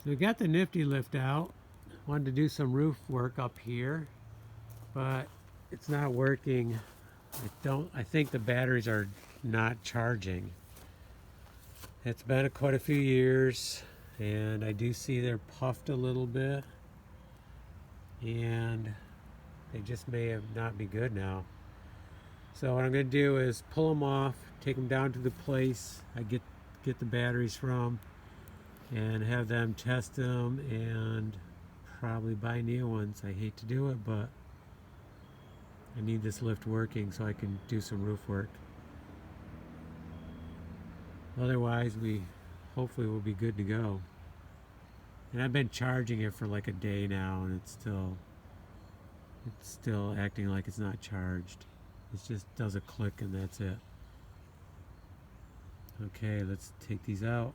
So we got the Nifty lift out. Wanted to do some roof work up here, but it's not working. I think the batteries are not charging. It's been quite a few years, and I do see they're puffed a little bit, and they just may have not be good now. So what I'm going to do is pull them off, take them down to the place I get the batteries from, and have them test them and probably buy new ones. I hate to do it, but I need this lift working so I can do some roof work. Otherwise, we hopefully will be good to go. And I've been charging it for like a day now, and it's still acting like it's not charged. It just does a click and that's it. Okay, let's take these out.